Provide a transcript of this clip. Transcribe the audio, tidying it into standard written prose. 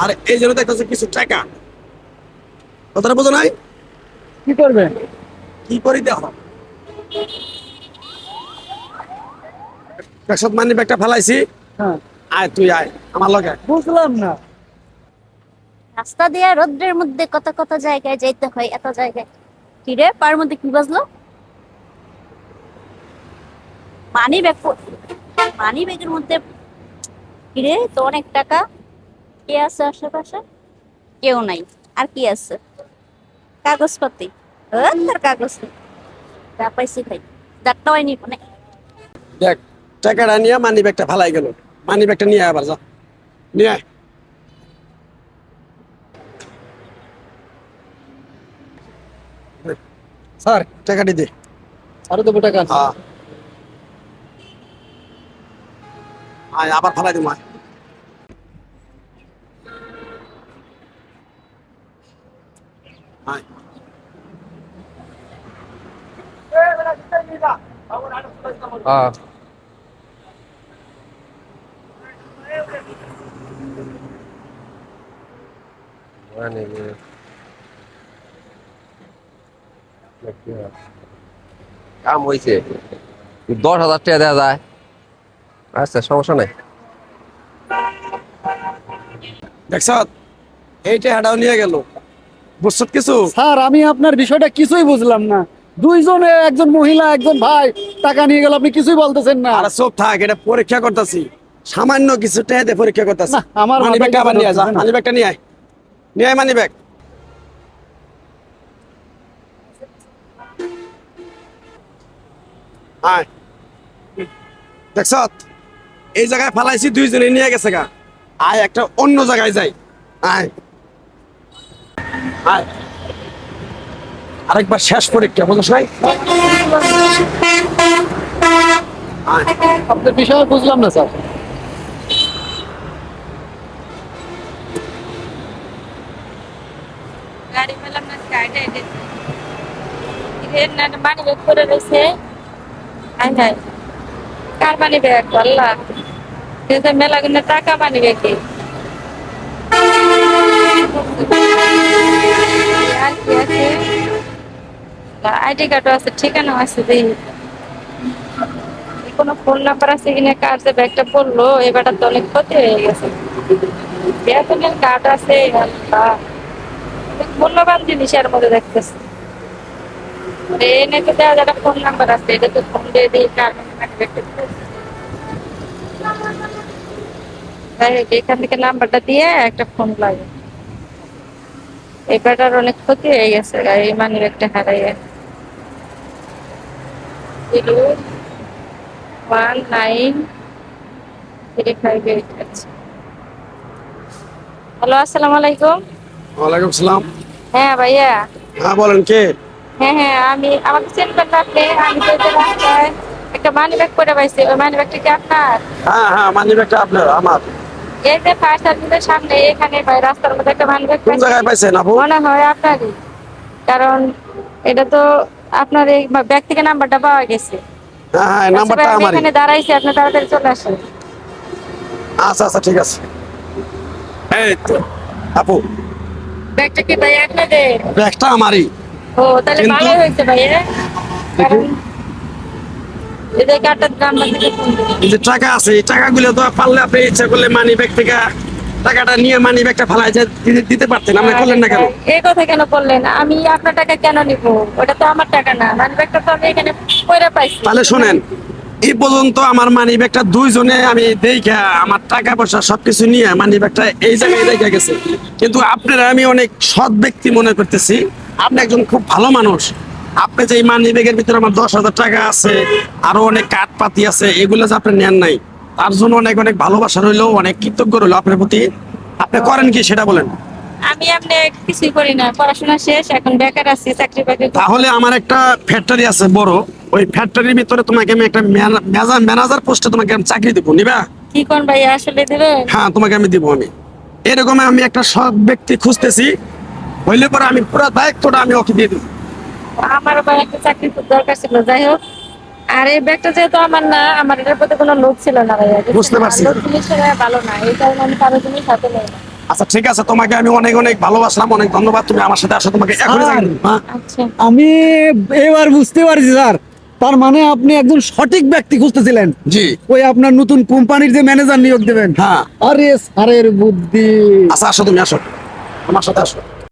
আর এই জন্য দেখতেছে কিছু টাকা, কথাটা বোঝো নাই? কি করবেন? কি করি দেখো, একশো মানি ব্যাগটা ফেলাইছি। হ্যাঁ, আয় তুই আয় আমার লগে। বুঝলাম না। রাস্তা দিয়ে রোদ্রের মধ্যে কত কত জায়গায় যাইতে হয়, এত জায়গায় কি রে পার মধ্যে কি বাজলো? মানি ব্যাগ, মানি ব্যাগের মধ্যে কি রে, তো অনেক টাকা। কে আছে আশেপাশে? কেউ নাই। আর কি আছে? কাগজপাতি। তার কাগজ নেই। যা পাইছি খাই, যারটা হয়নি মানে। দেখ টাকাটা নিয়ে মানি ব্যাগটা ফেলাই গেল, মানি ব্যাগটা নিয়ে আয় আবার যা, নিয়ে আয়। স্যার, টাকাটি দে। আরো দেবো টাকা। হ্যাঁ আয় আবার ফেলাই দিব, আয়। আয়। হ্যাঁ, মানে কাম হয়েছে, 10,000 টাকা দেওয়া যায়। আচ্ছা, সমস্যা নাই। দেখছ এই টাকাটাও নিয়ে গেল, বুঝছ কিছু? স্যার, আমি আপনার বিষয়টা কিছুই বুঝলাম না। দুইজনে, একজন মহিলা একজন ভাই, টাকা নিয়ে গেল, আপনি কিছুই বলতেছেন না। আর সব থাক, এটা পরীক্ষা করতেছি, সামান্য কিছু টাকা পরীক্ষা করতেছি। না, আমার মানি মাথায় ব্যাগটা আবার কিছু নিয়ে যা, ঢুকতেছে না। মানি ব্যাগটা নিয়ে আয়, নিয়ে আয় মানি ব্যাগ। আয়, দেখছ এই জায়গায় ফালাইছি, দুইজনে নিয়ে গেছে গা। আয় একটা অন্য জায়গায় যাই, আয় আয়। আরেকবার শেষ পরীক্ষা, বুঝছ নাই? আয়। আপনার বিষয় বুঝলাম না স্যার। গাড়ি পেলাম না, গাড়িটা এনে এর না মানি ব্যাগ করে রয়েছে। আই হাই, কার মানি ব্যাগ আল্লাহ, কিন্তু মেলা কিন্তু টাকা মানি ব্যাগে আর কি আছে, আইডি কার্ডও আছে, ঠিকানা আছে, দেখি কোনো ফোন নাম্বার আছে কিনা, কার যে ব্যাগটা পড়লো এবারটা তো অনেক ক্ষতি হয়ে গেছে। বেতনের কার্ড আছে, আল্লাহ অনেক মূল্যবান জিনিস এর মধ্যে দেখতেছি। এনে তো দেওয়া যারা ফোন নাম্বার আছে, এটা তো ফোন দিয়ে দিই কার মানে ব্যাগটা পড়ছে। যাই হোক, এখান থেকে নাম্বারটা দিয়ে একটা ফোন লাগে। এবারটার অনেক ক্ষতি হয়ে গেছে, এই মানি ব্যাগটা হারাইয়ে। 01935 আছে। হ্যালো, আসসালামু আলাইকুম। ওয়ালাইকুম সালাম। হ্যাঁ ভাইয়া। হ্যাঁ বলেন কে? হ্যাঁ হ্যাঁ, আমি আমাকে চিনবেন না আপনি? আমি তো এই যে রাস্তায় একটা মানি ব্যাগ করে পাইছি, ওই মানি ব্যাগটা কি আপনার? হ্যাঁ হ্যাঁ, মানি ব্যাগটা আপনার, আমার। এই যে ফায়ার সার্ভিসের সামনে এখানে ভাই রাস্তার মধ্যে একটা মানি ব্যাগ কোন জায়গায় পাইছেন আপু? মনে হয় আপনারই, কারণ এটা তো আপনার এই ব্যাগ থেকে নাম্বারটা পাওয়া গেছে। হ্যাঁ হ্যাঁ, আচ্ছা ভাই, নাম্বারটা আমি আমারই। এখানে দাঁড়াইছি, আপনি তাড়াতাড়ি চলে আসেন। আচ্ছা আচ্ছা, ঠিক আছে। এই তো আপু, ব্যাগটা কি ভাই আপনাদের? ব্যাগটা আমারই। ও তাহলে কিন্তু ভালোই হয়েছে ভাইয়া, কারণ এই যে কার্ডটার নাম্বার থেকে ফোন দিন। এই যে টাকা আছে, এই টাকাগুলো তো পারলে আপনি ইচ্ছা করলে মানি ব্যাগ থেকে টাকাটা নিয়ে মানি ব্যাগটা ফালাই যে দিতে পারতেন, আপনি করলেন না কেন? এই কথা কেন বললেন? আমি আপনার টাকা কেন নিব? ওটা তো আমার টাকা না, মানি ব্যাগটা তো আমি এখানে পয়রা পাইছি। তাহলে শোনেন, এই পর্যন্ত আমার মানি ব্যাগটা দুইজনে আমি দেখা আমার টাকা পয়সা সবকিছু নিয়ে মানি ব্যাগটা এই জায়গায় রেখে গেছে। কিন্তু আপনারা আমি অনেক সৎ ব্যক্তি মনে করতেছি, আপনি একজন খুব ভালো মানুষ। আপনি যে মানি ব্যাগের ভিতরে আমার 10,000 টাকা আছে, আরো অনেক কাঠ পাতি আছে, এগুলো যে আপনি নেন নাই, তার জন্য অনেক অনেক ভালোবাসা রইলো, অনেক কৃতজ্ঞ রইলো আপনার প্রতি। আপনি করেন কি সেটা বলেন? আমি আপনি কিছুই করি না, পড়াশোনা শেষ, এখন বেকার আছি, চাকরি বাকরি তাহলে আমার একটা ফ্যাক্টরি আছে বড়, ওই ফ্যাক্টরির ভিতরে তোমাকে আমি একটা ম্যানেজার পোস্টে তোমাকে আমি চাকরি দিব, নিবা? কি কোন ভাই, আসলে দেবে? হ্যাঁ তোমাকে আমি দিব। আমি এরকম আমি একটা সৎ ব্যক্তি খুঁজতেছি, হইলে পরে আমি পুরো দায়িত্বটা আমি ওকে দিয়ে দেবো। আমার ভাই একটা চাকরি খুব দরকার ছিল, যাই হোক। আর এই ব্যাগটা যেহেতু আমার না, আমার এটার প্রতি কোনো লোভ ছিল না ভাইয়া, বুঝতে পারছি। লোভ জিনিসটা ভাইয়া ভালো না, এই কারণে আমি কারো জিনিস হাতে নেই না। আচ্ছা ঠিক আছে, তোমাকে আমি অনেক অনেক ভালোবাসলাম, অনেক ধন্যবাদ। তুমি আমার সাথে আসো, তোমাকে এখনই স্যার। জানিয়ে দেব, হ্যাঁ? আচ্ছা আমি এবার বুঝতে পারছি স্যার, তার মানে আপনি একজন সঠিক ব্যক্তি খুঁজতেছিলেন, জি। ওই আপনার নতুন কোম্পানির যে ম্যানেজার নিয়োগ দেবেন। হ্যাঁ। আরে স্যারের বুদ্ধি। আচ্ছা আসো, তুমি আসো আমার সাথে আসো।